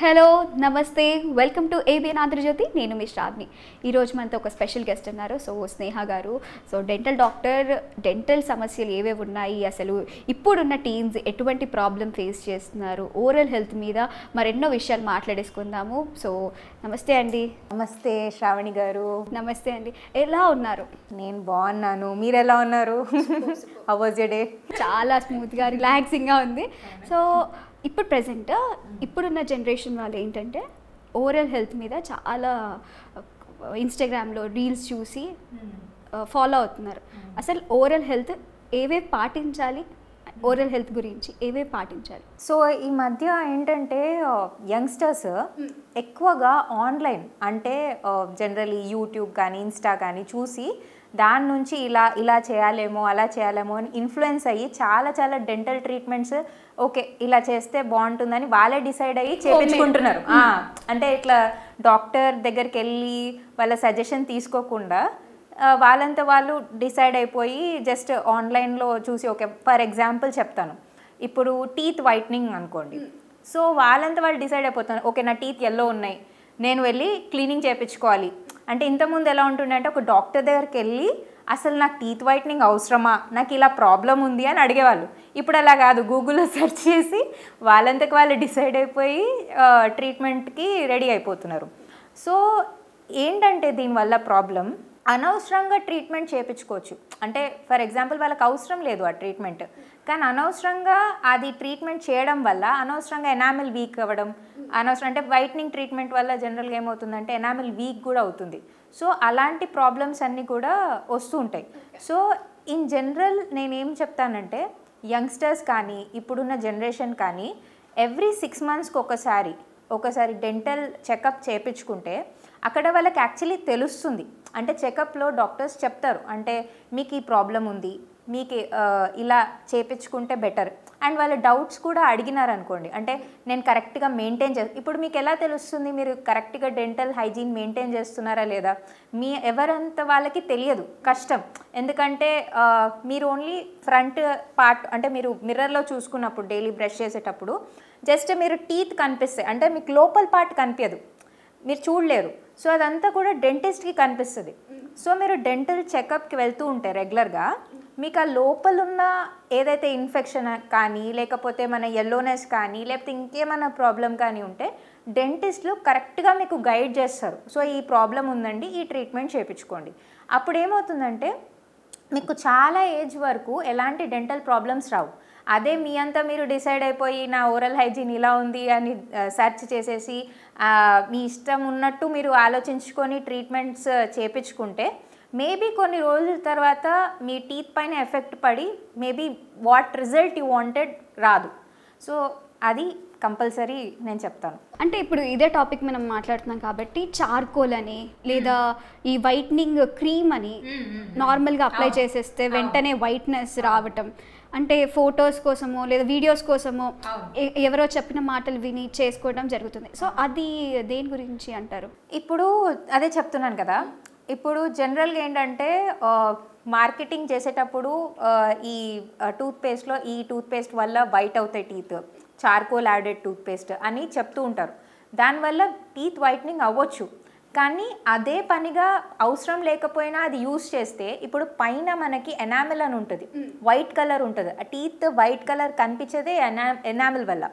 Hello నమస్తే welcome to ABN Andhra Jyothi. నేను మీ శ్రావ్ని. ఈరోజు మనతో ఒక స్పెషల్ గెస్ట్ ఉన్నారు. సో స్నేహ గారు. సో డెంటల్ డాక్టర్, డెంటల్ సమస్యలు ఏవేవి ఉన్నాయి, అసలు ఇప్పుడున్న టీన్స్ ఎటువంటి ప్రాబ్లం ఫేస్ చేస్తున్నారు, ఓరల్ హెల్త్ మీద మరెన్నో విషయాలు మాట్లాడేసుకుందాము. సో నమస్తే అండి. నమస్తే శ్రావణి గారు. నమస్తే అండి. ఎలా ఉన్నారు? నేను బాగున్నాను, మీరు ఎలా ఉన్నారు? How was your day? చాలా స్మూత్గా రిలాక్సింగ్గా ఉంది. సో ఇప్పుడు ప్రజెంట్ ఇప్పుడున్న జనరేషన్ వాళ్ళు ఏంటంటే ఓరల్ హెల్త్ మీద చాలా ఇన్స్టాగ్రామ్లో రీల్స్ చూసి ఫాలో అవుతున్నారు. అసలు ఓరల్ హెల్త్ ఏవేవి పాటించాలి, ఓరల్ హెల్త్ గురించి ఏవేవి పాటించాలి? సో ఈ మధ్య ఏంటంటే యంగ్స్టర్స్ ఎక్కువగా ఆన్లైన్ అంటే జనరల్లీ యూట్యూబ్ కానీ ఇన్స్టా కానీ చూసి దాని నుంచి ఇలా చేయాలేమో అలా చేయాలేమో అని ఇన్ఫ్లుయెన్స్ అయ్యి చాలా డెంటల్ ట్రీట్మెంట్స్ ఓకే ఇలా చేస్తే బాగుంటుందని వాళ్ళే డిసైడ్ అయ్యి చేయించుకుంటున్నారు. అంటే ఇట్లా డాక్టర్ దగ్గరికి వెళ్ళి వాళ్ళ సజెషన్ తీసుకోకుండా వాళ్ళంతా వాళ్ళు డిసైడ్ అయిపోయి జస్ట్ ఆన్లైన్లో చూసి ఓకే ఫర్ ఎగ్జాంపుల్ చెప్తాను, ఇప్పుడు టీత్ వైట్నింగ్ అనుకోండి. సో వాళ్ళంతా వాళ్ళు డిసైడ్ అయిపోతున్నారు, ఓకే నా టీత్ ఎల్లో ఉన్నాయి, నేను వెళ్ళి క్లీనింగ్ చేయించుకోవాలి. అంటే ఇంతకుముందు ఎలా ఉంటుండే అంటే ఒక డాక్టర్ దగ్గరికి వెళ్ళి అసలు నాకు టీత్ వైట్నింగ్ అవసరమా, నాకు ఇలా ప్రాబ్లం ఉంది అని అడిగేవాళ్ళు. ఇప్పుడు అలా కాదు, గూగుల్లో సెర్చ్ చేసి వాళ్ళంతకు వాళ్ళు డిసైడ్ అయిపోయి ట్రీట్మెంట్కి రెడీ అయిపోతున్నారు. సో ఏంటంటే దీనివల్ల ప్రాబ్లం, అనవసరంగా ట్రీట్మెంట్ చేయించుకోవచ్చు. అంటే ఫర్ ఎగ్జాంపుల్ వాళ్ళకి అవసరం లేదు ఆ ట్రీట్మెంట్, కానీ అనవసరంగా అది ట్రీట్మెంట్ చేయడం వల్ల అనవసరంగా ఎనామిల్ వీక్ అవ్వడం, అనవసరం అంటే వైట్నింగ్ ట్రీట్మెంట్ వల్ల జనరల్గా ఏమవుతుందంటే ఎనామిల్ వీక్ కూడా అవుతుంది. సో అలాంటి ప్రాబ్లమ్స్ అన్నీ కూడా వస్తూ ఉంటాయి. సో ఇన్ జనరల్ నేనేం చెప్తానంటే యంగ్స్టర్స్ కానీ ఇప్పుడున్న జనరేషన్ కానీ ఎవ్రీ 6 monthsకి ఒకసారి డెంటల్ చెకప్ చేయించుకుంటే అక్కడ వాళ్ళకి యాక్చువల్లీ తెలుస్తుంది. అంటే చెకప్లో డాక్టర్స్ చెప్తారు, అంటే మీకు ఈ ప్రాబ్లం ఉంది, మీకు ఇలా చేయించుకుంటే బెటర్. అండ్ వాళ్ళ డౌట్స్ కూడా అడిగినారనుకోండి, అంటే నేను కరెక్ట్గా మెయింటైన్ ఇప్పుడు మీకు ఎలా తెలుస్తుంది మీరు కరెక్ట్గా డెంటల్ హైజీన్ మెయింటైన్ చేస్తున్నారా లేదా? ఎవరంత వాళ్ళకి తెలియదు, కష్టం. ఎందుకంటే మీరు ఓన్లీ ఫ్రంట్ పార్ట్ అంటే మీరు మిర్రర్లో చూసుకున్నప్పుడు డైలీ బ్రష్ చేసేటప్పుడు జస్ట్ మీరు టీత్ కనిపిస్తాయి, అంటే మీకు లోపల పార్ట్ కనిపించదు, మీరు చూడలేరు. సో అదంతా కూడా డెంటిస్ట్కి కనిపిస్తుంది. సో మీరు డెంటల్ చెకప్కి వెళ్తూ ఉంటే రెగ్యులర్గా మీకు ఆ లోపల ఉన్న ఏదైతే ఇన్ఫెక్షన్ కానీ లేకపోతే మన ఎల్లోనెస్ కానీ లేకపోతే ఇంకేమైనా ప్రాబ్లం కానీ ఉంటే డెంటిస్ట్లు కరెక్ట్గా మీకు గైడ్ చేస్తారు. సో ఈ ప్రాబ్లం ఉందండి, ఈ ట్రీట్మెంట్ చేయించుకోండి. అప్పుడు ఏమవుతుందంటే మీకు చాలా ఏజ్ వరకు ఎలాంటి డెంటల్ ప్రాబ్లమ్స్ రావు. అదే మీ అంతా మీరు డిసైడ్ అయిపోయి నా ఓరల్ హైజీన్ ఇలా ఉంది అని సెర్చ్ చేసేసి మీ ఇష్టం ఉన్నట్టు మీరు ఆలోచించుకొని ట్రీట్మెంట్స్ చేయించుకుంటే మేబీ కొన్ని రోజుల తర్వాత మీ టీత్ పైన ఎఫెక్ట్ పడి maybe what result you wanted రాదు. సో అది కంపల్సరీ నేను చెప్తాను. అంటే ఇప్పుడు ఇదే టాపిక్ మనం మాట్లాడుతున్నాం కాబట్టి చార్కోల్ అని లేదా ఈ వైట్నింగ్ క్రీమ్ అని నార్మల్గా అప్లై చేసేస్తే వెంటనే వైట్నెస్ రావటం, అంటే ఫొటోస్ కోసమో లేదా వీడియోస్ కోసమో ఎవరో చెప్పిన మాటలు విని చేసుకోవడం జరుగుతుంది. సో అది దేని గురించి అంటారు? ఇప్పుడు అదే చెప్తున్నాను కదా, ఇప్పుడు జనరల్గా ఏంటంటే మార్కెటింగ్ చేసేటప్పుడు ఈ టూత్పేస్ట్లో ఈ టూత్పేస్ట్ వల్ల వైట్ అవుతాయి టీత్, చార్కోల్ యాడెడ్ టూత్పేస్ట్ అని చెప్తూ ఉంటారు. దానివల్ల టీత్ వైట్నింగ్ అవ్వచ్చు, కానీ అదే పనిగా అవసరం లేకపోయినా అది యూస్ చేస్తే ఇప్పుడు పైన మనకి ఎనామిల్ అని ఉంటుంది, వైట్ కలర్ ఉంటుంది. ఆ టీత్ వైట్ కలర్ కనిపించేదే ఎనామిల్ వల్ల.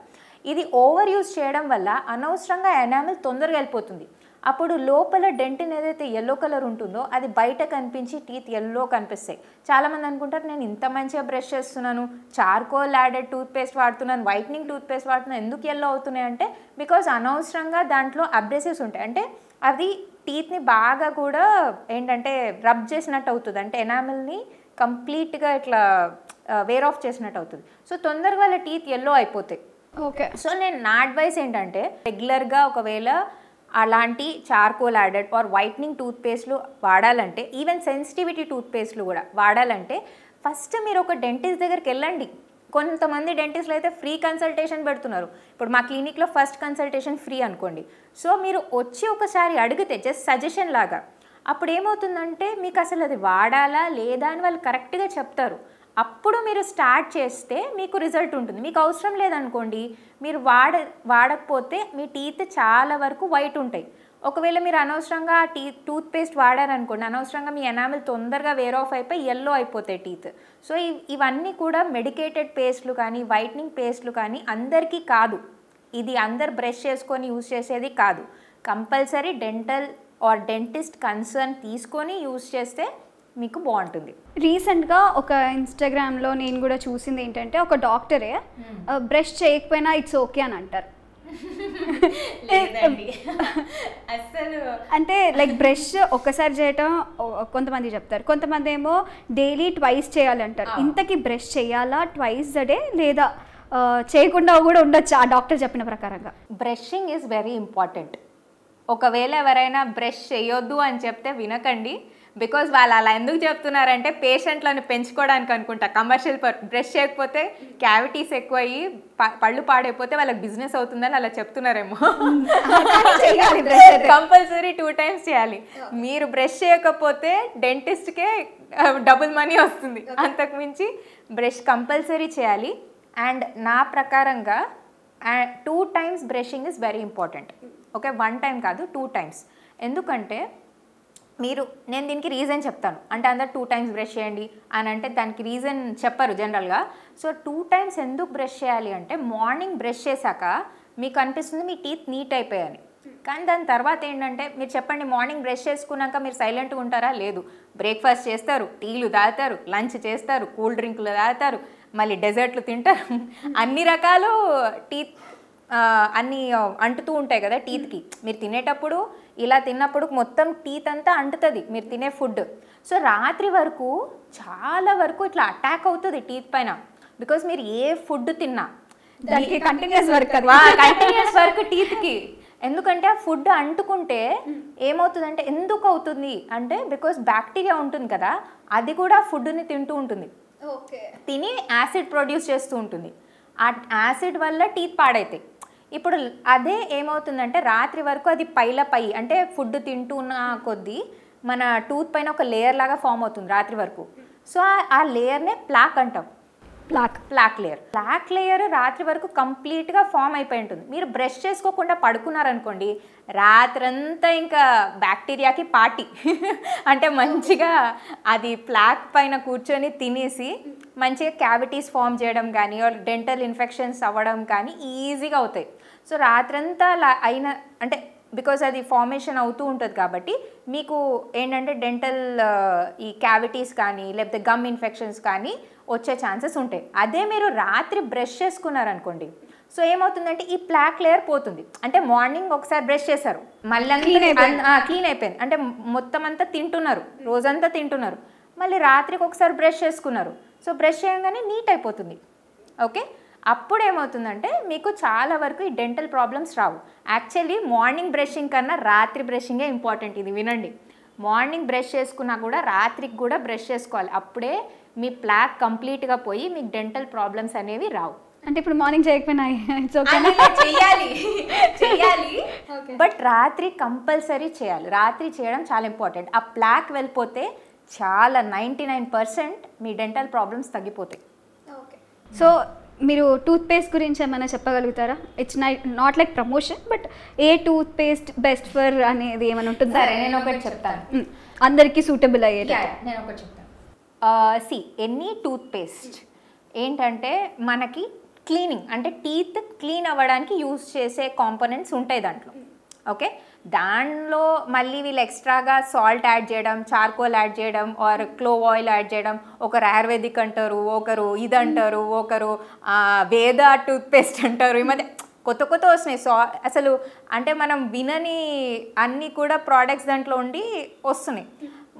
ఇది ఓవర్ యూస్ చేయడం వల్ల అనవసరంగా ఎనామిల్ తొందరగా వెళ్ళిపోతుంది. అప్పుడు లోపల డెంటిన్ ఏదైతే ఎల్లో కలర్ ఉంటుందో అది బయట కనిపించి టీత్ ఎల్లో కనిపిస్తాయి. చాలామంది అనుకుంటారు నేను ఇంత మంచిగా బ్రష్ చేస్తున్నాను, చార్కోల్ యాడెడ్ టూత్పేస్ట్ వాడుతున్నాను, వైట్నింగ్ టూత్పేస్ట్ వాడుతున్నాను, ఎందుకు ఎల్లో అవుతున్నాయి అంటే బికాజ్ అనవసరంగా దాంట్లో అబ్రెసివ్స్ ఉంటాయి. అంటే అది టీత్ని బాగా కూడా ఏంటంటే రబ్ చేసినట్టు అవుతుంది, అంటే ఎనామిల్ని కంప్లీట్గా ఇట్లా వేర్ ఆఫ్ చేసినట్టు అవుతుంది. సో తొందరగా వాళ్ళ టీత్ ఎల్లో అయిపోతాయి. ఓకే. సో నా అడ్వైస్ ఏంటంటే రెగ్యులర్గా ఒకవేళ అలాంటి చార్కోల్ యాడెడ్ ఆర్ వైట్నింగ్ టూత్పేస్ట్లు వాడాలంటే, ఈవెన్ సెన్సిటివిటీ టూత్పేస్ట్లు కూడా వాడాలంటే ఫస్ట్ మీరు ఒక డెంటిస్ట్ దగ్గరికి వెళ్ళండి. కొంతమంది డెంటిస్ట్లు అయితే ఫ్రీ కన్సల్టేషన్ పెడుతున్నారు. ఇప్పుడు మా క్లినిక్లో ఫస్ట్ కన్సల్టేషన్ ఫ్రీ అనుకోండి. సో మీరు వచ్చి ఒకసారి అడిగితే జస్ట్ సజెషన్ లాగా, అప్పుడు ఏమవుతుందంటే మీకు అసలు అది వాడాలా లేదా అని వాళ్ళు కరెక్ట్గా చెప్తారు. అప్పుడు మీరు స్టార్ట్ చేస్తే మీకు రిజల్ట్ ఉంటుంది. మీకు అవసరం లేదనుకోండి, మీరు వాడకపోతే మీ టీత్ చాలా వరకు వైట్ ఉంటాయి. ఒకవేళ మీరు అనవసరంగా టూత్పేస్ట్ వాడారనుకోండి, అనవసరంగా మీ ఎనామిల్ తొందరగా వేర్ ఆఫ్ అయిపోయి ఎల్లో అయిపోతాయి టీత్. సో ఇవన్నీ కూడా మెడికేటెడ్ పేస్ట్లు కానీ వైట్నింగ్ పేస్ట్లు కానీ అందరికీ కాదు. ఇది అందరు బ్రష్ చేసుకొని యూజ్ చేసేది కాదు. Compulsory dental or dentist concern తీసుకొని యూజ్ చేస్తే మీకు బాగుంటుంది. రీసెంట్గా ఒక ఇన్స్టాగ్రామ్లో నేను కూడా చూసింది ఏంటంటే, ఒక డాక్టరే బ్రష్ చేయకపోయినా ఇట్స్ ఓకే అని అంటారు. అసలు అంటే లైక్ బ్రష్ ఒక్కసారి చేయటం కొంతమంది చెప్తారు, కొంతమంది ఏమో డైలీ ట్వైస్ చేయాలంటారు. ఇంతకీ బ్రష్ చేయాలా ట్వైస్ డే లేదా చేయకుండా కూడా ఉండొచ్చు ఆ డాక్టర్ చెప్పిన ప్రకారంగా? Brushing is very important. ఒకవేళ ఎవరైనా బ్రష్ చేయొద్దు అని చెప్తే వినకండి. బికాజ్ వాళ్ళు అలా ఎందుకు చెప్తున్నారంటే పేషెంట్లను పెంచుకోవడానికి అనుకుంటా. కమర్షియల్ బ్రష్ చేయకపోతే క్యావిటీస్ ఎక్కువయ్యి పళ్ళు పాడైపోతే వాళ్ళకి బిజినెస్ అవుతుందని అలా చెప్తున్నారేమో. కంపల్సరీ 2 times చేయాలి. మీరు బ్రష్ చేయకపోతే డెంటిస్ట్కే డబుల్ మనీ వస్తుంది. అంతకుమించి బ్రష్ కంపల్సరీ చేయాలి. అండ్ నా ప్రకారంగా 2 times brushing is very important. Okay, 1 time కాదు, 2 times. ఎందుకంటే నేను దీనికి రీజన్ చెప్తాను. అంటే అందరు 2 times బ్రష్ చేయండి అని అంటే దానికి రీజన్ చెప్పరు జనరల్గా. సో 2 times ఎందుకు బ్రష్ చేయాలి అంటే, మార్నింగ్ బ్రష్ చేశాక మీకు అనిపిస్తుంది మీ టీత్ నీట్ అయిపోయాయని. కానీ దాని తర్వాత ఏంటంటే, మీరు చెప్పండి, మార్నింగ్ బ్రష్ చేసుకున్నాక మీరు సైలెంట్గా ఉంటారా? లేదు. బ్రేక్ఫాస్ట్ చేస్తారు, టీలు తాగుతారు, లంచ్ చేస్తారు, కూల్ డ్రింకులు తాగుతారు, మళ్ళీ డెజర్ట్లు తింటారు. అన్ని రకాలు టీత్ అన్నీ అంటుతూ ఉంటాయి కదా టీత్కి. మీరు తినేటప్పుడు ఇలా తిన్నప్పుడు మొత్తం టీత్ అంతా అంటుతుంది మీరు తినే ఫుడ్. సో రాత్రి వరకు చాలా వరకు ఇట్లా అటాక్ అవుతుంది టీత్ పైన. బికాస్ మీరు ఏ ఫుడ్ తిన్నా కంటిన్యూస్ వర్క్ టీత్కి. ఎందుకంటే ఆ ఫుడ్ అంటుకుంటే ఏమవుతుందంటే, ఎందుకు అవుతుంది అంటే బికాస్ బ్యాక్టీరియా ఉంటుంది కదా, అది కూడా ఫుడ్ని తింటూ ఉంటుంది, తిని యాసిడ్ ప్రొడ్యూస్ చేస్తూ ఉంటుంది. ఆ యాసిడ్ వల్ల టీత్ పాడైతాయి. ఇప్పుడు అదే ఏమవుతుందంటే, రాత్రి వరకు అది పై అంటే ఫుడ్ తింటున్న కొద్దీ మన టూత్ పైన ఒక లేయర్ లాగా ఫామ్ అవుతుంది రాత్రి వరకు. సో ఆ లేయర్నే ప్లాక్ అంటాం. ప్లాక్ లేయర్ రాత్రి వరకు కంప్లీట్గా ఫామ్ అయిపోయి ఉంటుంది. మీరు బ్రష్ చేసుకోకుండా పడుకున్నారనుకోండి, రాత్రంతా ఇంకా బ్యాక్టీరియాకి పార్టీ. అంటే మంచిగా అది ప్లాక్ పైన కూర్చొని తినేసి మంచిగా క్యావిటీస్ ఫామ్ చేయడం కానీ డెంటల్ ఇన్ఫెక్షన్స్ అవ్వడం కానీ ఈజీగా అవుతాయి. సో రాత్రంతా అంటే బికాజ్ అది ఫార్మేషన్ అవుతూ ఉంటుంది కాబట్టి మీకు ఏంటంటే డెంటల్ ఈ క్యావిటీస్ కానీ లేకపోతే గమ్ ఇన్ఫెక్షన్స్ కానీ వచ్చే ఛాన్సెస్ ఉంటాయి. అదే మీరు రాత్రి బ్రష్ చేసుకున్నారనుకోండి, సో ఏమవుతుందంటే ఈ ప్లాక్ లేయర్ పోతుంది. అంటే మార్నింగ్ ఒకసారి బ్రష్ చేశారు, మళ్ళీ క్లీన్ అయిపోయింది, అంటే మొత్తం అంతా తింటున్నారు, రోజంతా తింటున్నారు, మళ్ళీ రాత్రికి ఒకసారి బ్రష్ చేసుకున్నారు, సో బ్రష్ చేయగానే నీట్ అయిపోతుంది. ఓకే, అప్పుడు ఏమవుతుందంటే మీకు చాలా వరకు ఈ డెంటల్ ప్రాబ్లమ్స్ రావు. యాక్చువల్లీ మార్నింగ్ బ్రషింగ్ కన్నా రాత్రి బ్రషింగే ఇంపార్టెంట్. ఇది వినండి, మార్నింగ్ బ్రష్ చేసుకున్నా కూడా రాత్రికి కూడా బ్రష్ చేసుకోవాలి. అప్పుడే మీ ప్లాక్ కంప్లీట్గా పోయి మీకు డెంటల్ ప్రాబ్లమ్స్ అనేవి రావు. అంటే ఇప్పుడు మార్నింగ్ చేయకపోయినా చెయ్యాలి, బట్ రాత్రి కంపల్సరీ చేయాలి. రాత్రి చేయడం చాలా ఇంపార్టెంట్. ఆ ప్లాక్ వెళ్ళిపోతే చాలా 99% మీ డెంటల్ ప్రాబ్లమ్స్ తగ్గిపోతాయి. సో మీరు టూత్పేస్ట్ గురించి ఏమైనా చెప్పగలుగుతారా? It's not like promotion, but A toothpaste best for అనేది ఏమైనా ఉంటుందా? నేను ఒకటి చెప్తాను, అందరికీ సూటబుల్ అయ్యేది. నేను ఒకటి చెప్తాను. ఎనీ టూత్పేస్ట్ ఏంటంటే మనకి క్లీనింగ్ అంటే టీత్ క్లీన్ అవ్వడానికి యూజ్ చేసే కాంపోనెంట్స్ ఉంటాయి దాంట్లో. ఓకే, దానిలో మళ్ళీ వీళ్ళు ఎక్స్ట్రాగా సాల్ట్ యాడ్ చేయడం, చార్కోల్ యాడ్ చేయడం, ఆర్ క్లోవ్ ఆయిల్ యాడ్ చేయడం, ఒకరు ఆయుర్వేదిక్ అంటారు, ఒకరు ఇది అంటారు, ఒకరు వేద టూత్పేస్ట్ అంటారు. ఈ మధ్య కొత్త వస్తున్నాయి. అసలు అంటే మనం వినని అన్నీ కూడా ప్రోడక్ట్స్ దాంట్లో ఉండి వస్తున్నాయి.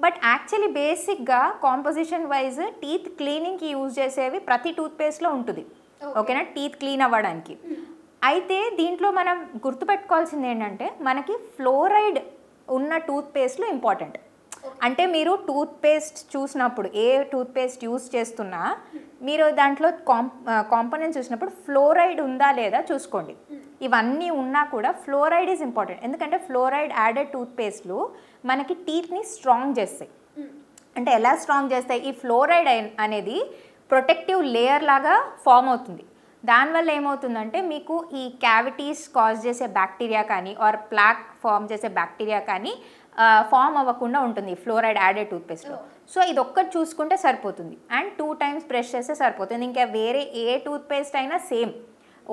బట్ యాక్చువల్లీ బేసిక్గా కాంపోజిషన్ వైజ్ టీత్ క్లీనింగ్కి యూజ్ చేసేవి ప్రతి టూత్పేస్ట్లో ఉంటుంది. ఓకేనా, టీత్ క్లీన్ అవ్వడానికి. అయితే దీంట్లో మనం గుర్తుపెట్టుకోవాల్సింది ఏంటంటే, మనకి ఫ్లోరైడ్ ఉన్న టూత్పేస్ట్లు ఇంపార్టెంట్. అంటే మీరు టూత్పేస్ట్ చూసినప్పుడు ఏ టూత్పేస్ట్ యూజ్ చేస్తున్నా మీరు దాంట్లో కాంపోనెంట్స్ చూసినప్పుడు ఫ్లోరైడ్ ఉందా లేదా చూసుకోండి. ఇవన్నీ ఉన్నా కూడా ఫ్లోరైడ్ ఈజ్ ఇంపార్టెంట్. ఎందుకంటే ఫ్లోరైడ్ యాడెడ్ టూత్పేస్ట్లు మనకి టీత్ని స్ట్రాంగ్ చేస్తాయి. అంటే ఎలా స్ట్రాంగ్ చేస్తాయి? ఈ ఫ్లోరైడ్ అనేది ప్రొటెక్టివ్ లేయర్ లాగా ఫామ్ అవుతుంది. దానివల్ల ఏమవుతుందంటే మీకు ఈ క్యావిటీస్ కాజ్ చేసే బ్యాక్టీరియా కానీ ఆర్ ప్లాక్ ఫామ్ చేసే బ్యాక్టీరియా కానీ ఫామ్ అవ్వకుండా ఉంటుంది ఫ్లోరైడ్ యాడెడ్ టూత్పేస్ట్లో. సో ఇది ఒక్కటి చూసుకుంటే సరిపోతుంది. అండ్ 2 times బ్రష్ చేస్తే సరిపోతుంది. ఇంకా వేరే ఏ టూత్పేస్ట్ అయినా సేమ్,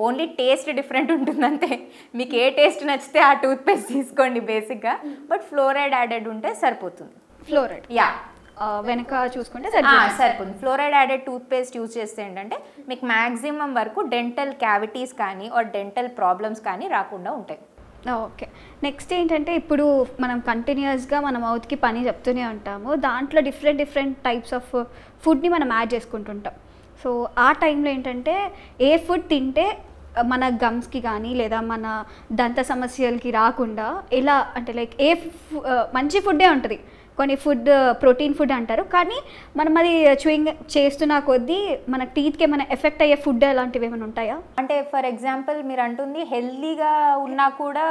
ఓన్లీ టేస్ట్ డిఫరెంట్ ఉంటుంది అంతే. మీకు ఏ టేస్ట్ నచ్చితే ఆ టూత్పేస్ట్ తీసుకోండి బేసిక్గా, బట్ ఫ్లోరైడ్ యాడెడ్ ఉంటే సరిపోతుంది. ఫ్లోరైడ్ యా వెనక చూసుకుంటే సరిపోతుంది. ఫ్లోరైడ్ యాడెడ్ టూత్పేస్ట్ యూజ్ చేస్తే ఏంటంటే మీకు మ్యాక్సిమం వరకు డెంటల్ క్యావిటీస్ కానీ ఆర్ డెంటల్ ప్రాబ్లమ్స్ కానీ రాకుండా ఉంటాయి. ఓకే. నెక్స్ట్ ఏంటంటే ఇప్పుడు మనం కంటిన్యూస్గా మన మౌత్కి పని చెప్తూనే ఉంటాము. దాంట్లో డిఫరెంట్ టైప్స్ ఆఫ్ ఫుడ్ని మనం యాడ్ చేసుకుంటుంటాం. సో ఆ టైంలో ఏంటంటే ఏ ఫుడ్ తింటే మన గమ్స్కి కానీ లేదా మన దంత సమస్యలకి రాకుండా ఎలా అంటే లైక్ మంచి ఫుడ్డే ఉంటుంది. కొన్ని ఫుడ్ ప్రోటీన్ ఫుడ్ అంటారు, కానీ మనం అది చూయింగ్ చేస్తున్న కొద్దీ మన టీత్కి ఏమైనా ఎఫెక్ట్ అయ్యే ఫుడ్ అలాంటివి ఏమైనా ఉంటాయా? అంటే ఫర్ ఎగ్జాంపుల్ మీరు అంటుంది హెల్దీగా ఉన్నా కూడా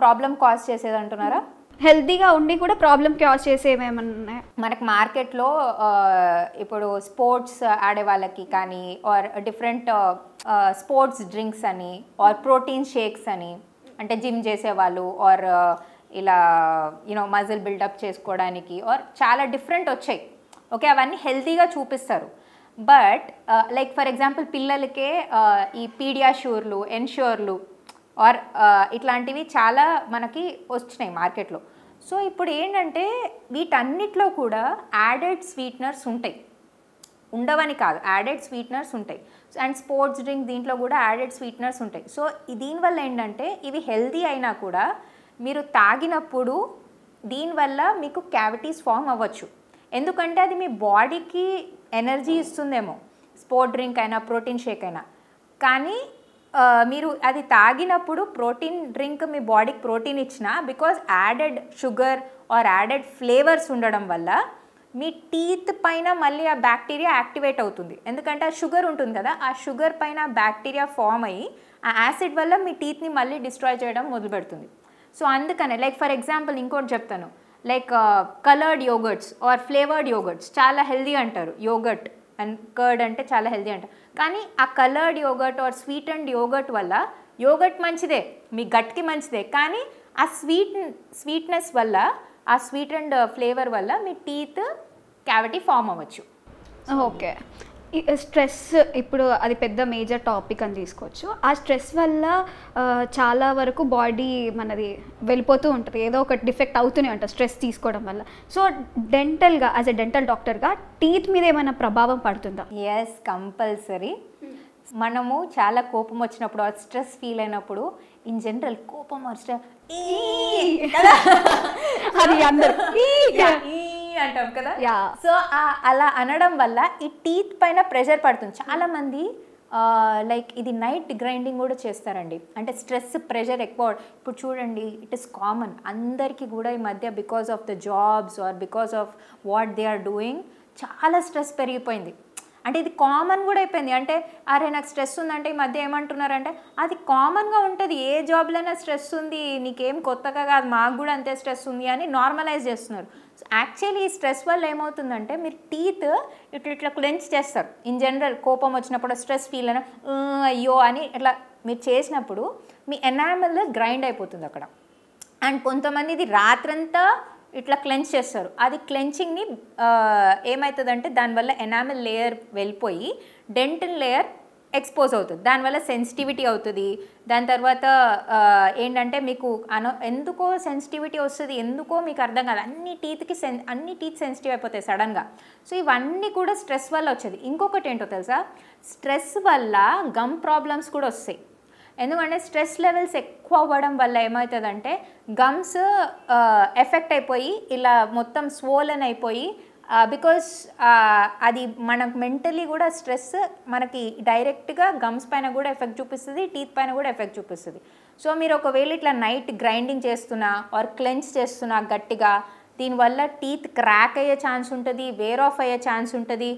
ప్రాబ్లం కాజ్ చేసేది అంటున్నారా? హెల్తీగా ఉండి కూడా ప్రాబ్లమ్ కాజ్ చేసేవి ఏమైనా ఉన్నాయా? మనకి మార్కెట్లో ఇప్పుడు స్పోర్ట్స్ ఆడే వాళ్ళకి కానీ ఆర్ డిఫరెంట్ స్పోర్ట్స్ డ్రింక్స్ అని ఆర్ ప్రోటీన్ షేక్స్ అని, అంటే జిమ్ చేసేవాళ్ళు ఆర్ ఇలా మజిల్ బిల్డప్ చేసుకోవడానికి ఆర్ చాలా డిఫరెంట్ వచ్చాయి. ఓకే, అవన్నీ హెల్తీగా చూపిస్తారు. బట్ లైక్ ఫర్ ఎగ్జాంపుల్ పిల్లలకే ఈ పీడియాష్యూర్లు, ఎన్ష్యూర్లు ఆర్ ఇట్లాంటివి చాలా మనకి వచ్చినాయి మార్కెట్లో. సో ఇప్పుడు ఏంటంటే వీటన్నిటిలో కూడా యాడెడ్ స్వీట్నర్స్ ఉంటాయి, ఉండవని కాదు, యాడెడ్ స్వీట్నర్స్ ఉంటాయి. అండ్ స్పోర్ట్స్ డ్రింక్ దీంట్లో కూడా యాడెడ్ స్వీట్నర్స్ ఉంటాయి. సో దీనివల్ల ఏంటంటే ఇవి హెల్తీ అయినా కూడా మీరు తాగినప్పుడు దీనివల్ల మీకు క్యావిటీస్ ఫామ్ అవ్వచ్చు. ఎందుకంటే అది మీ బాడీకి ఎనర్జీ ఇస్తుందేమో, స్పోర్ట్ డ్రింక్ అయినా ప్రోటీన్ షేక్ అయినా, కానీ మీరు అది తాగినప్పుడు ప్రోటీన్ డ్రింక్ మీ బాడీకి ప్రోటీన్ ఇచ్చినా because added sugar or added flavours ఉండడం వల్ల మీ టీత్ పైన మళ్ళీ ఆ బ్యాక్టీరియా యాక్టివేట్ అవుతుంది. ఎందుకంటే ఆ షుగర్ ఉంటుంది కదా, ఆ షుగర్ పైన బ్యాక్టీరియా ఫామ్ అయ్యి ఆ యాసిడ్ వల్ల మీ టీత్ని మళ్ళీ డిస్ట్రాయ్ చేయడం మొదలు పెడుతుంది. సో అందుకనే లైక్ ఫర్ ఎగ్జాంపుల్ ఇంకోటి చెప్తాను, like coloured yogurts or flavoured yogurts చాలా హెల్దీ అంటారు. యోగర్ట్ అండ్ కర్డ్ అంటే చాలా హెల్దీ అంటారు, కానీ ఆ coloured yogurt or sweet and yogurt వల్ల యోగర్ట్ మంచిదే, మీ గట్కి మంచిదే, కానీ ఆ స్వీట్నెస్ వల్ల, ఆ స్వీట్ అండ్ ఫ్లేవర్ వల్ల మీ టీత్ క్యావిటీ ఫామ్ అవ్వచ్చు. ఓకే. స్ట్రెస్ ఇప్పుడు అది పెద్ద మేజర్ టాపిక్ అని తీసుకోవచ్చు. ఆ స్ట్రెస్ వల్ల చాలా వరకు బాడీ మనది వెళ్ళిపోతూ ఉంటుంది, ఏదో ఒక డిఫెక్ట్ అవుతూనే ఉంటుంది స్ట్రెస్ తీసుకోవడం వల్ల. సో డెంటల్గా యాజ్ ఎ డెంటల్ డాక్టర్గా టీత్ మీద ఏమైనా ప్రభావం పడుతుందా? Yes, compulsory. మనము చాలా కోపం వచ్చినప్పుడు స్ట్రెస్ ఫీల్ అయినప్పుడు ఇన్ జనరల్ కోపం అది అందరూ అంటాం కదా. సో అలా అనడం వల్ల ఈ టీత్ పైన ప్రెషర్ పడుతుంది. చాలా మంది లైక్ ఇది నైట్ గ్రైండింగ్ కూడా చేస్తారండి, అంటే స్ట్రెస్ ప్రెషర్ ఎక్కువ. ఇప్పుడు చూడండి, ఇట్ ఇస్ కామన్ అందరికీ కూడా ఈ మధ్య because of the jobs or because of what they are doing చాలా స్ట్రెస్ పెరిగిపోయింది. అంటే ఇది కామన్ కూడా అయిపోయింది. అంటే అరే నాకు స్ట్రెస్ ఉందంటే ఈ మధ్య ఏమంటున్నారంటే అది కామన్గా ఉంటుంది, ఏ జాబ్లోనే స్ట్రెస్ ఉంది, నీకేం కొత్తగా కాదు, మాకు కూడా అంతే స్ట్రెస్ ఉంది అని నార్మలైజ్ చేస్తున్నారు. యాక్చువల్లీ ఈ స్ట్రెస్ వల్ల ఏమవుతుందంటే మీరు టీత్ ఇట్లా క్లెంచ్ చేస్తారు. ఇన్ జనరల్ కోపం వచ్చినప్పుడు స్ట్రెస్ ఫీల్ అయినా అయ్యో అని ఇట్లా మీరు చేసినప్పుడు మీ ఎనామెల్ గ్రైండ్ అయిపోతుంది అక్కడ. అండ్ కొంతమంది ఇది రాత్రంతా ఇట్లా క్లెంచ్ చేస్తారు. అది క్లెంచింగ్ని ఏమవుతుందంటే దానివల్ల ఎనామెల్ లేయర్ వెళ్ళిపోయి డెంటల్ లేయర్ ఎక్స్పోజ్ అవుతుంది, దానివల్ల సెన్సిటివిటీ అవుతుంది. దాని తర్వాత ఏంటంటే మీకు ఎందుకో సెన్సిటివిటీ వస్తుంది, ఎందుకో మీకు అర్థం కాదు, అన్ని టీత్ సెన్సిటివ్ అయిపోతాయి సడన్గా. సో ఇవన్నీ కూడా స్ట్రెస్ వల్ల వచ్చేది. ఇంకొకటి ఏంటో తెలుసా, స్ట్రెస్ వల్ల గమ్ ప్రాబ్లమ్స్ కూడా వస్తాయి. ఎందుకంటే స్ట్రెస్ లెవెల్స్ ఎక్కువ అవ్వడం వల్ల ఏమవుతుందంటే గమ్స్ ఎఫెక్ట్ అయిపోయి ఇలా మొత్తం స్వోలన్ అయిపోయి, బికాస్ అది మనకు మెంటలీ కూడా స్ట్రెస్ మనకి డైరెక్ట్గా గమ్స్ పైన కూడా ఎఫెక్ట్ చూపిస్తుంది, టీత్ పైన కూడా ఎఫెక్ట్ చూపిస్తుంది. సో మీరు ఒకవేళ ఇట్లా నైట్ గ్రైండింగ్ చేస్తున్నా ఆర్ క్లెంచ్ చేస్తున్నా గట్టిగా, దీనివల్ల టీత్ క్రాక్ అయ్యే ఛాన్స్ ఉంటుంది, వేర్ ఆఫ్ అయ్యే ఛాన్స్ ఉంటుంది.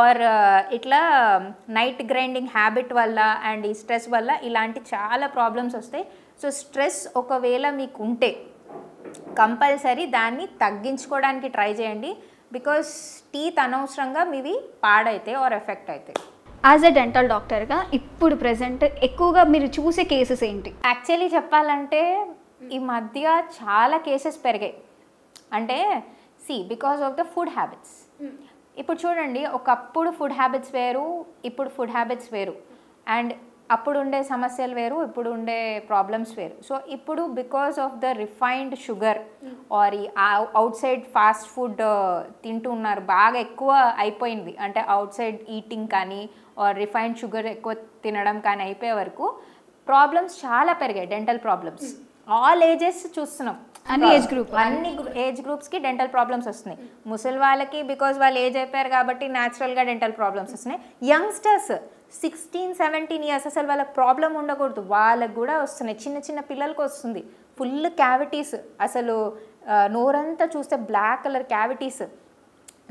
ఆర్ ఇట్లా నైట్ గ్రైండింగ్ హ్యాబిట్ వల్ల అండ్ ఈ స్ట్రెస్ వల్ల ఇలాంటి చాలా ప్రాబ్లమ్స్ వస్తాయి. సో స్ట్రెస్ ఒకవేళ మీకు ఉంటే కంపల్సరీ దాన్ని తగ్గించుకోవడానికి ట్రై చేయండి. బికాస్ టీత్ అనవసరంగా మీవి పాడైతే ఆర్ ఎఫెక్ట్ అవుతాయి. యాజ్ ఎ డెంటల్ డాక్టర్గా ఇప్పుడు ప్రెసెంట్ ఎక్కువగా మీరు చూసే కేసెస్ ఏంటి? యాక్చువల్లీ చెప్పాలంటే ఈ మధ్య చాలా కేసెస్ పెరిగాయి. అంటే because of the food habits. ఇప్పుడు చూడండి, ఒకప్పుడు ఫుడ్ హ్యాబిట్స్ వేరు, ఇప్పుడు ఫుడ్ హ్యాబిట్స్ వేరు, అండ్ అప్పుడు ఉండే సమస్యలు వేరు, ఇప్పుడు ఉండే ప్రాబ్లమ్స్ వేరు. సో ఇప్పుడు because of the refined sugar or ఈ అవుట్ సైడ్ ఫాస్ట్ ఫుడ్ తింటున్నారు, బాగా ఎక్కువ అయిపోయింది. అంటే అవుట్ సైడ్ ఈటింగ్ కానీ ఆర్ రిఫైన్డ్ షుగర్ ఎక్కువ తినడం కానీ అయిపోయే వరకు ప్రాబ్లమ్స్ చాలా పెరిగాయి, డెంటల్ ప్రాబ్లమ్స్. ఆల్ ఏజెస్ చూస్తున్నాం, అన్ని ఏజ్ గ్రూప్స్కి డెంటల్ ప్రాబ్లమ్స్ వస్తున్నాయి. ముసలి వాళ్ళకి బికాజ్ వాళ్ళు ఏజ్ అయిపోయారు కాబట్టి న్యాచురల్గా డెంటల్ ప్రాబ్లమ్స్ వస్తున్నాయి. యంగ్స్టర్స్ 16-17 ఇయర్స్ అసలు వాళ్ళకి ప్రాబ్లం ఉండకూడదు, వాళ్ళకి కూడా వస్తున్నాయి. చిన్న చిన్న పిల్లలకి వస్తుంది ఫుల్ క్యావిటీస్, అసలు నోరంతా చూస్తే బ్లాక్ కలర్ క్యావిటీస్.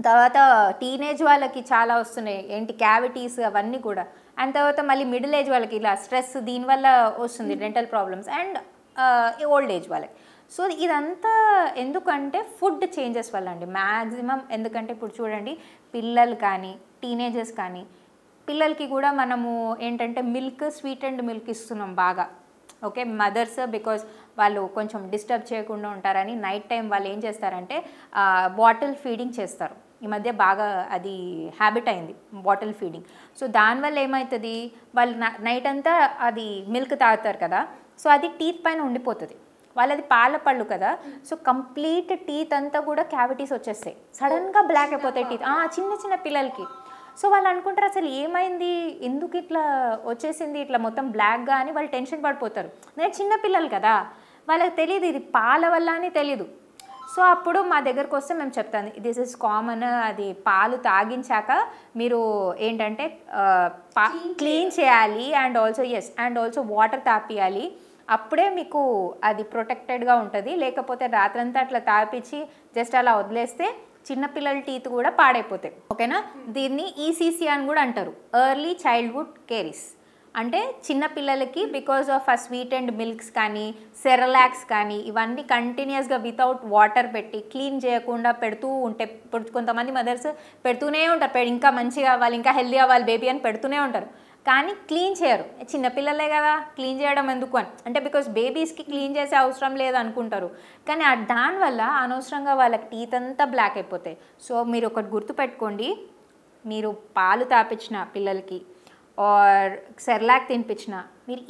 తర్వాత టీనేజ్ వాళ్ళకి చాలా వస్తున్నాయి, ఏంటి క్యావిటీస్ అవన్నీ కూడా. అండ్ తర్వాత మళ్ళీ మిడిల్ ఏజ్ వాళ్ళకి ఇలా స్ట్రెస్ దీనివల్ల వస్తుంది dental problems, and old age వాళ్ళకి. సో ఇదంతా ఎందుకంటే ఫుడ్ చేంజెస్ వల్ల అండి మ్యాక్సిమం. ఎందుకంటే ఇప్పుడు చూడండి, పిల్లలు కానీ టీనేజర్స్ కానీ, పిల్లలకి కూడా మనము ఏంటంటే మిల్క్, స్వీట్ అండ్ మిల్క్ ఇస్తున్నాం బాగా. ఓకే, మదర్స్ బికాజ్ వాళ్ళు కొంచెం డిస్టర్బ్ చేయకుండా ఉంటారని నైట్ టైం వాళ్ళు ఏం చేస్తారంటే బాటిల్ ఫీడింగ్ చేస్తారు. ఈ మధ్య బాగా అది హ్యాబిట్ అయింది బాటిల్ ఫీడింగ్. సో దానివల్ల ఏమవుతుంది, వాళ్ళు నైట్ అంతా అది మిల్క్ తాగుతారు కదా, సో అది టీత్ పైన ఉండిపోతుంది. వాళ్ళది పాల పళ్ళు కదా, సో కంప్లీట్ టీత్ అంతా కూడా క్యావిటీస్ వచ్చేస్తాయి, సడన్గా బ్లాక్ అయిపోతాయి టీత్ చిన్న చిన్న పిల్లలకి. సో వాళ్ళు అనుకుంటారు అసలు ఏమైంది, ఎందుకు ఇట్లా వచ్చేసింది ఇట్లా మొత్తం బ్లాక్గా అని వాళ్ళు టెన్షన్ పడిపోతారు. నేను చిన్న పిల్లలు కదా, వాళ్ళకి తెలియదు ఇది పాల వల్ల అని తెలీదు. సో అప్పుడు మా దగ్గరకు వస్తే మేము చెప్తాను, దిస్ ఇస్ కామన్, అది పాలు తాగించాక మీరు ఏంటంటే క్లీన్ చేయాలి, అండ్ ఆల్సో వాటర్ తాపియాలి, అప్పుడే మీకు అది ప్రొటెక్టెడ్గా ఉంటుంది. లేకపోతే రాత్రంతా అట్లా తాపించి జస్ట్ అలా వదిలేస్తే చిన్నపిల్లల టీత్ కూడా పాడైపోతాయి. ఓకేనా, దీన్ని ఈసీసీ అని కూడా అంటారు, ఎర్లీ చైల్డ్హుడ్ కేరీస్. అంటే చిన్నపిల్లలకి బికాజ్ ఆఫ్ ఆ స్వీట్ అండ్ మిల్క్స్ కానీ సెరలాక్స్ కానీ ఇవన్నీ కంటిన్యూస్గా వితౌట్ వాటర్ పెట్టి క్లీన్ చేయకుండా పెడుతూ ఉంటే, కొంతమంది మదర్స్ పెడుతూనే ఉంటారు, ఇంకా మంచిగా అవ్వాలి, ఇంకా హెల్దీ అవ్వాలి బేబీ అని పెడుతూనే ఉంటారు, కానీ క్లీన్ చేయరు. చిన్నపిల్లలే కదా క్లీన్ చేయడం ఎందుకు అని, అంటే బికాస్ బేబీస్కి క్లీన్ చేసే అవసరం లేదు అనుకుంటారు, కానీ దానివల్ల అనవసరంగా వాళ్ళకి టీత్ అంతా బ్లాక్ అయిపోతాయి. సో మీరు ఒకటి గుర్తుపెట్టుకోండి, మీరు పాలు తాపించిన పిల్లలకి ఆర్ సెర్లాక్ తినిపించిన, మీరు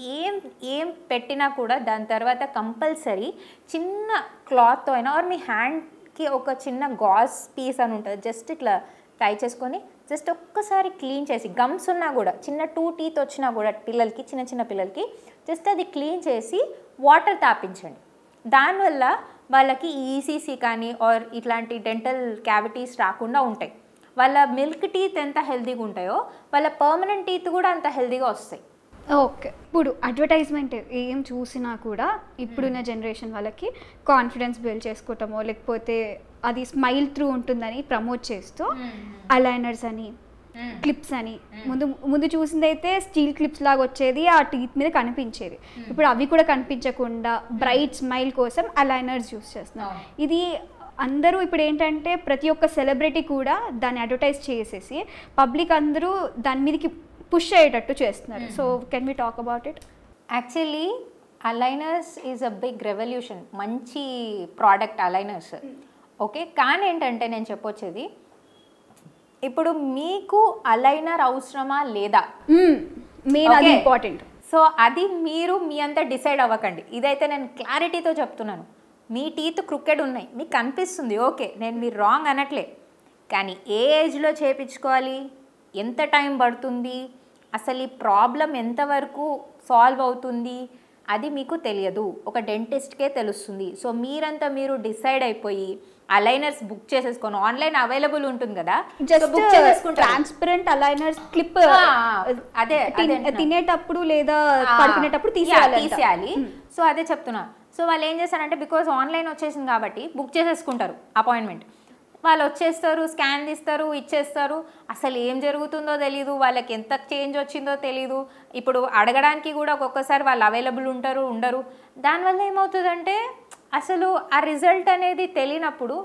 ఏం పెట్టినా కూడా దాని తర్వాత కంపల్సరీ చిన్న క్లాత్తో అయినా ఆర్ మీ హ్యాండ్కి ఒక చిన్న గాజ్ పీస్ అని ఉంటుంది, జస్ట్ ఇట్లా టై చేసుకొని జస్ట్ ఒక్కసారి క్లీన్ చేసి, గమ్స్ ఉన్నా కూడా చిన్న 2 టీత్ వచ్చినా కూడా పిల్లలకి, చిన్న పిల్లలకి జస్ట్ అది క్లీన్ చేసి వాటర్ తాపించండి. దానివల్ల వాళ్ళకి ఈసీసీ కానీ ఆర్ ఇట్లాంటి డెంటల్ క్యావిటీస్ రాకుండా ఉంటాయి. వాళ్ళ మిల్క్ టీత్ ఎంత హెల్తీగా ఉంటాయో వాళ్ళ పర్మనెంట్ టీత్ కూడా అంత హెల్తీగా వస్తాయి. ఓకే, ఇప్పుడు అడ్వర్టైజ్మెంట్ ఏం చూసినా కూడా ఇప్పుడున్న జనరేషన్ వాళ్ళకి కాన్ఫిడెన్స్ బిల్డ్ చేసుకోవటమో లేకపోతే అది స్మైల్ త్రూ ఉంటుందని ప్రమోట్ చేస్తూ అలైనర్స్ అని, క్లిప్స్ అని, ముందు చూసిందైతే స్టీల్ క్లిప్స్ లాగా వచ్చేది, ఆ టీత్ మీద కనిపించేది. ఇప్పుడు అవి కూడా కనిపించకుండా బ్రైట్ స్మైల్ కోసం అలైనర్స్ యూస్ చేస్తున్నారు. ఇది అందరూ ఇప్పుడు ఏంటంటే ప్రతి ఒక్క సెలబ్రిటీ కూడా దాన్ని అడ్వర్టైజ్ చేసేసి పబ్లిక్ అందరూ దాని మీదకి పుష్ అయ్యేటట్టు చేస్తున్నారు. So can we talk about it? Actually aligners is a big revolution, మంచి ప్రోడక్ట్ అలైనర్స్. ఓకే, కానీ ఏంటంటే నేను చెప్పొచ్చేది, ఇప్పుడు మీకు అలైనర్ అవసరమా లేదా, అది ఇంపార్టెంట్. సో అది మీరు మీ అంతా డిసైడ్ అవ్వకండి. ఇదైతే నేను క్లారిటీతో చెప్తున్నాను. మీ టీత్ క్రుకెడ్ ఉన్నాయి, మీకు కనిపిస్తుంది, ఓకే, నేను మీరు రాంగ్ అనట్లే, కానీ ఏ ఏజ్లో చేయించుకోవాలి, ఎంత టైం పడుతుంది, అసలు ఈ ప్రాబ్లం ఎంతవరకు సాల్వ్ అవుతుంది అది మీకు తెలియదు, ఒక డెంటిస్ట్కే తెలుస్తుంది. సో మీరంతా మీరు డిసైడ్ అయిపోయి అలైనర్స్ బుక్ చేసేసుకోండి, ఆన్లైన్ అవైలబుల్ ఉంటుంది కదా, బుక్ చేసుకుంటారు. ట్రాన్స్పరెంట్ అలైనర్స్ క్లిప్ అదే తినేటప్పుడు లేదా పడుకునేటప్పుడు తీసేయాలి. సో అదే చెప్తున్నా. సో వాళ్ళు ఏం చేస్తారంటే బికాజ్ ఆన్లైన్ వచ్చేసింది కాబట్టి బుక్ చేసేసుకుంటారు అపాయింట్మెంట్. వాళ్ళు వచ్చేస్తారు, స్కాన్ తీస్తారు, ఇచ్చేస్తారు, అసలు ఏం జరుగుతుందో తెలీదు, వాళ్ళకి ఎంత చేంజ్ వచ్చిందో తెలీదు. ఇప్పుడు అడగడానికి కూడా ఒక్కొక్కసారి వాళ్ళు అవైలబుల్ ఉండరు. దానివల్ల ఏమవుతుందంటే అసలు ఆ రిజల్ట్ అనేది తెలియనప్పుడు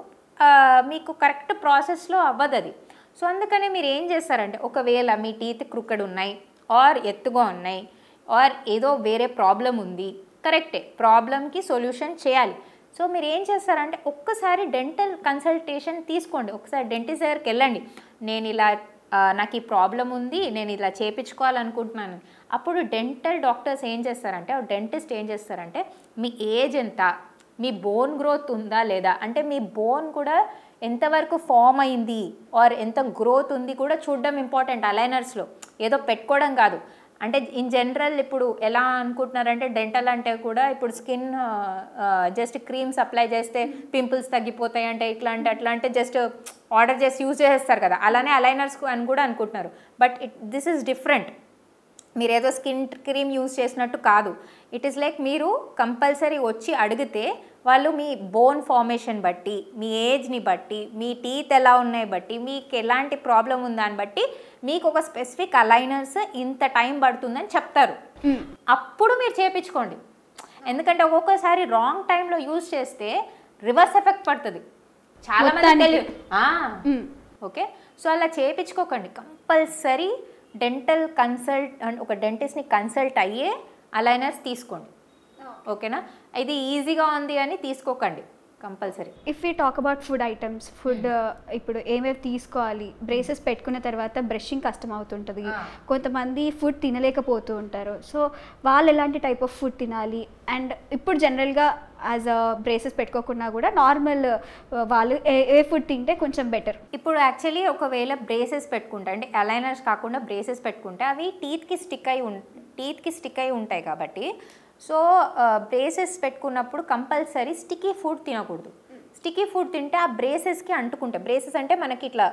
మీకు కరెక్ట్ ప్రాసెస్లో అవ్వదు అది. సో అందుకనే మీరు ఏం చేస్తారంటే, ఒకవేళ మీ టీత్ క్రుకెడ్ ఉన్నాయి ఆర్ ఎత్తుగా ఉన్నాయి ఆర్ ఏదో వేరే ప్రాబ్లం ఉంది, కరెక్టే, ప్రాబ్లంకి సొల్యూషన్ చేయాలి. సో మీరు ఏం చేస్తారంటే ఒక్కసారి డెంటల్ కన్సల్టేషన్ తీసుకోండి, ఒకసారి డెంటిస్ట్ దగ్గరికి వెళ్ళండి. నేను ఇలా నాకు ఈ ప్రాబ్లం ఉంది, నేను ఇలా చేయించుకోవాలనుకుంటున్నాను. అప్పుడు డెంటల్ డాక్టర్స్ ఏం చేస్తారంటే, డెంటిస్ట్ ఏం చేస్తారంటే, మీ ఏజ్ ఎంత, మీ బోన్ గ్రోత్ ఉందా లేదా, అంటే మీ బోన్ కూడా ఎంతవరకు ఫామ్ అయింది ఆర్ ఎంత గ్రోత్ ఉంది కూడా చూడడం ఇంపార్టెంట్ అలైనర్స్లో, ఏదో పెట్టుకోవడం కాదు. అంటే ఇన్ జనరల్ ఇప్పుడు ఎలా అనుకుంటున్నారంటే డెంటల్ అంటే కూడా ఇప్పుడు స్కిన్ జస్ట్ క్రీమ్స్ అప్లై చేస్తే పింపుల్స్ తగ్గిపోతాయి అంటే ఇట్లా అంటే అట్లా అంటే జస్ట్ ఆర్డర్ చేసి యూజ్ చేస్తారు కదా, అలానే అలైనర్స్ అని కూడా అనుకుంటున్నారు. But this is different. మీరు ఏదో స్కిన్ క్రీమ్ యూజ్ చేసినట్టు కాదు. ఇట్ ఈస్ లైక్ మీరు కంపల్సరీ వచ్చి అడిగితే వాళ్ళు మీ బోన్ ఫార్మేషన్ బట్టి, మీ ఏజ్ని బట్టి, మీ టీత్ ఎలా ఉన్నాయి బట్టి, మీకు ఎలాంటి ప్రాబ్లం ఉందని బట్టి మీకు ఒక స్పెసిఫిక్ అలైనర్స్ ఇంత టైం పడుతుందని చెప్తారు. అప్పుడు మీరు చేయించుకోండి. ఎందుకంటే ఒక్కొక్కసారి రాంగ్ టైంలో యూజ్ చేస్తే రివర్స్ ఎఫెక్ట్ పడుతుంది, చాలా మంది తెలియదు. ఓకే, సో అలా చేయించుకోకండి. కంపల్సరీ డెంటల్ కన్సల్ట్ అండ్ ఒక డెంటిస్ట్ని కన్సల్ట్ అయ్యే అలైనర్స్ తీసుకోండి. ఓకేనా, ఇది ఈజీగా ఉంది అని తీసుకోకండి compulsory. If you talk about food items, food ఇప్పుడు ఏమేమి తీసుకోవాలి, బ్రేసెస్ పెట్టుకున్న తర్వాత బ్రషింగ్ కష్టం అవుతుంటుంది, కొంతమంది ఫుడ్ తినలేకపోతూ ఉంటారు. సో వాళ్ళు ఎలాంటి టైప్ ఆఫ్ ఫుడ్ తినాలి, అండ్ ఇప్పుడు జనరల్గా యాజ్ అ బ్రేసెస్ పెట్టుకోకుండా కూడా నార్మల్ వాళ్ళు ఏ ఫుడ్ తింటే కొంచెం బెటర్? ఇప్పుడు యాక్చువల్లీ ఒకవేళ బ్రేసెస్ పెట్టుకుంటే, అంటే అలైనర్స్ కాకుండా బ్రేసెస్ పెట్టుకుంటే అవి టీత్కి స్టిక్ అయి ఉంటాయి కాబట్టి, సో బ్రేసెస్ పెట్టుకున్నప్పుడు కంపల్సరీ స్టిక్కీ ఫుడ్ తినకూడదు. స్టిక్కీ ఫుడ్ తింటే ఆ బ్రేసెస్కి అంటుకుంటాయి. బ్రేసెస్ అంటే మనకి ఇట్లా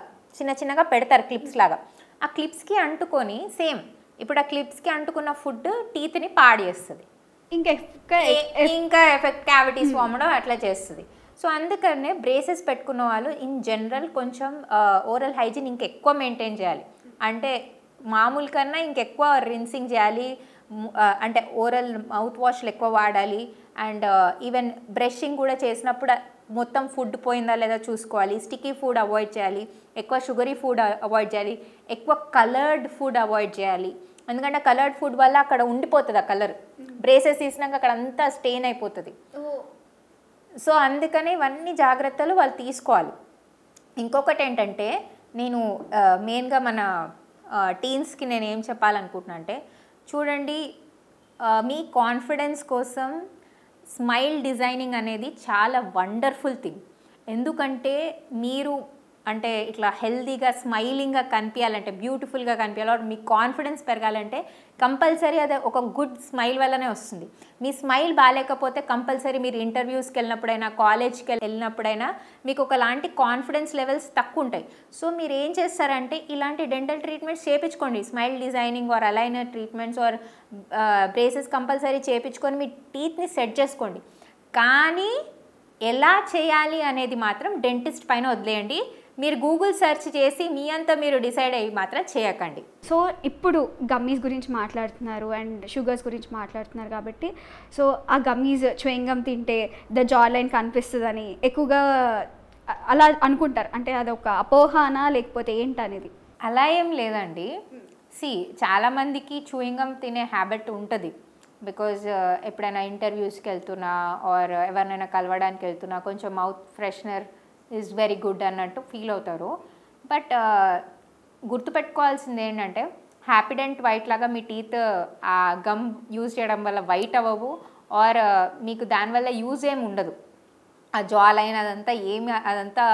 చిన్నగా పెడతారు క్లిప్స్ లాగా, ఆ క్లిప్స్కి అంటుకొని సేమ్ ఇప్పుడు ఆ క్లిప్స్కి అంటుకున్న ఫుడ్ టీత్ని పాడు చేస్తుంది, ఇంకా ఎఫెక్ట్ క్యావిటీస్ ఫామ్ అవడం అట్లా చేస్తుంది. సో అందుకనే బ్రేసెస్ పెట్టుకున్న వాళ్ళు ఇన్ జనరల్ కొంచెం ఓరల్ హైజీన్ ఇంకెక్కువ మెయింటైన్ చేయాలి. అంటే మామూలు కన్నా ఇంకెక్కువ రిన్సింగ్ చేయాలి, అంటే ఓరల్ మౌత్ వాష్లు ఎక్కువ వాడాలి. అండ్ ఈవెన్ బ్రషింగ్ కూడా చేసినప్పుడు మొత్తం ఫుడ్ పోయిందా లేదా చూసుకోవాలి. స్టిక్కీ ఫుడ్ అవాయిడ్ చేయాలి, ఎక్కువ షుగరీ ఫుడ్ అవాయిడ్ చేయాలి, ఎక్కువ కలర్డ్ ఫుడ్ అవాయిడ్ చేయాలి. ఎందుకంటే కలర్డ్ ఫుడ్ వల్ల అక్కడ ఉండిపోతుంది ఆ కలర్, బ్రేసెస్ తీసినాక అక్కడ అంతా స్టెయిన్ అయిపోతుంది. సో అందుకని ఇవన్నీ జాగ్రత్తలు వాళ్ళు తీసుకోవాలి. ఇంకొకటి ఏంటంటే, నేను మెయిన్గా మన టీన్స్కి నేను ఏం చెప్పాలనుకుంటున్నా అంటే, చూడండి, మీ కాన్ఫిడెన్స్ కోసం స్మైల్ డిజైనింగ్ అనేది చాలా వండర్ఫుల్ థింగ్. ఎందుకంటే మీరు అంటే ఇట్లా హెల్దీగా స్మైలింగ్గా కనిపించాలంటే, బ్యూటిఫుల్గా కనిపించాలి, మీ కాన్ఫిడెన్స్ పెరగాలంటే కంపల్సరీ అది ఒక గుడ్ స్మైల్ వల్లనే వస్తుంది. మీ స్మైల్ బాగాలేకపోతే కంపల్సరీ మీరు ఇంటర్వ్యూస్కి వెళ్ళినప్పుడైనా, కాలేజ్కి వెళ్ళినప్పుడైనా మీకు ఒకలాంటి కాన్ఫిడెన్స్ లెవెల్స్ తక్కువ ఉంటాయి. సో మీరు ఏం చేస్తారంటే ఇలాంటి డెంటల్ ట్రీట్మెంట్స్ చేయించుకోండి, smile designing or aligner treatments or braces compulsory చేయించుకొని మీ టీత్ని సెట్ చేసుకోండి. కానీ ఎలా చేయాలి అనేది మాత్రం డెంటిస్ట్ పైన వదిలేయండి. మీరు గూగుల్ సెర్చ్ చేసి మీ అంతా మీరు డిసైడ్ అయ్యి మాత్రం చేయకండి. సో ఇప్పుడు గమ్మీస్ గురించి మాట్లాడుతున్నారు అండ్ షుగర్స్ గురించి మాట్లాడుతున్నారు కాబట్టి, సో ఆ గమ్మీస్ చ్యూయింగ్ గమ్ తింటే ద జా లైన్ కనిపిస్తుందని ఎక్కువగా అలా అనుకుంటారు. అంటే అదొక అపోహానా లేకపోతే ఏంటనేది? అలా ఏం లేదండి. చాలామందికి చ్యూయింగ్ గమ్ తినే హ్యాబిట్ ఉంటుంది. బికాజ్ ఎప్పుడైనా ఇంటర్వ్యూస్కి వెళ్తున్నా ఆర్ ఎవరినైనా కలవడానికి వెళ్తున్నా కొంచెం mouth freshener is very good అన్నట్టు ఫీల్ అవుతారు. బట్ గుర్తుపెట్టుకోవాల్సింది ఏంటంటే, హ్యాపీడెంట్ వైట్ లాగా మీ టీత్ ఆ గమ్ యూజ్ చేయడం వల్ల వైట్ అవ్వవు ఆర్ మీకు దానివల్ల యూజ్ ఏమి ఉండదు. ఆ జా లైన్ అదంతా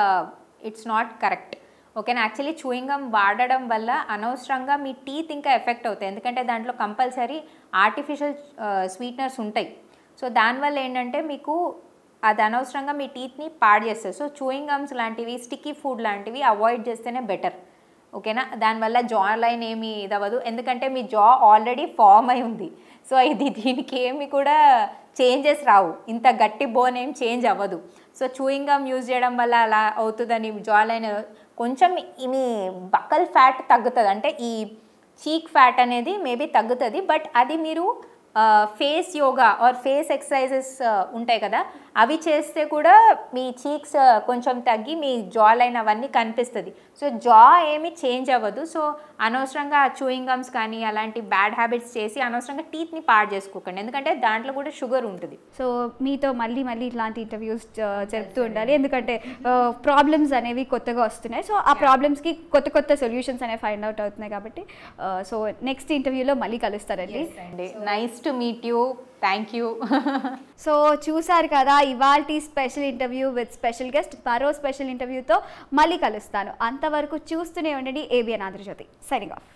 ఇట్స్ నాట్ కరెక్ట్. ఓకేనా, యాక్చువల్లీ చ్యూయింగ్ గమ్ వాడడం వల్ల అనవసరంగా మీ టీత్ ఇంకా ఎఫెక్ట్ అవుతాయి. ఎందుకంటే దాంట్లో కంపల్సరీ ఆర్టిఫిషియల్ స్వీట్నర్స్ ఉంటాయి. సో దానివల్ల ఏంటంటే మీకు అది అనవసరంగా మీ టీత్ని పాడు చేస్తుంది. సో చ్యూయింగ్ గమ్స్ లాంటివి, స్టిక్కీ ఫుడ్ లాంటివి అవాయిడ్ చేస్తేనే బెటర్. ఓకేనా, దానివల్ల జా లైన్ ఏమి ఇదవ్వదు, ఎందుకంటే మీ జా ఆల్రెడీ ఫామ్ అయి ఉంది. సో దీనికి ఏమి కూడా చేంజెస్ రావు, ఇంత గట్టి బోన్ ఏం చేంజ్ అవ్వదు. సో చ్యూయింగ్ గమ్ యూజ్ చేయడం వల్ల అలా అవుతుందని జా లైన్ కొంచెం మీ బకల్ ఫ్యాట్ తగ్గుతుంది, అంటే ఈ చీక్ ఫ్యాట్ అనేది మేబీ తగ్గుతుంది. బట్ అది మీరు face yoga or face exercises ఉంటాయి కదా, అవి చేస్తే కూడా మీ చీక్స్ కొంచెం తగ్గి మీ జా లైన్ అవన్నీ కనిపిస్తుంది. సో జా ఏమి చేంజ్ అవ్వదు. సో అనవసరంగా చూయింగ్ గమ్స్ కానీ అలాంటి బ్యాడ్ హ్యాబిట్స్ చేసి అనవసరంగా టీత్ని పాడు చేసుకోకండి, ఎందుకంటే దాంట్లో కూడా షుగర్ ఉంటుంది. సో మీతో మళ్ళీ ఇట్లాంటి ఇంటర్వ్యూస్ జరుపుతూ ఉండాలి, ఎందుకంటే ప్రాబ్లమ్స్ అనేవి కొత్తగా వస్తున్నాయి. సో ఆ ప్రాబ్లమ్స్కి కొత్త సొల్యూషన్స్ అనేవి ఫైండ్ అవుట్ అవుతున్నాయి కాబట్టి సో నెక్స్ట్ ఇంటర్వ్యూలో మళ్ళీ కలుస్తారండి. Nice to meet you, thank you. So చూసారు కదా ఇవాల్టి special interview with special guest. మరో స్పెషల్ ఇంటర్వ్యూతో మళ్ళీ కలుస్తాను. అంతవరకు చూస్తూనే ఉండండి ABN ఆంధ్రజ్యోతి. Signing off.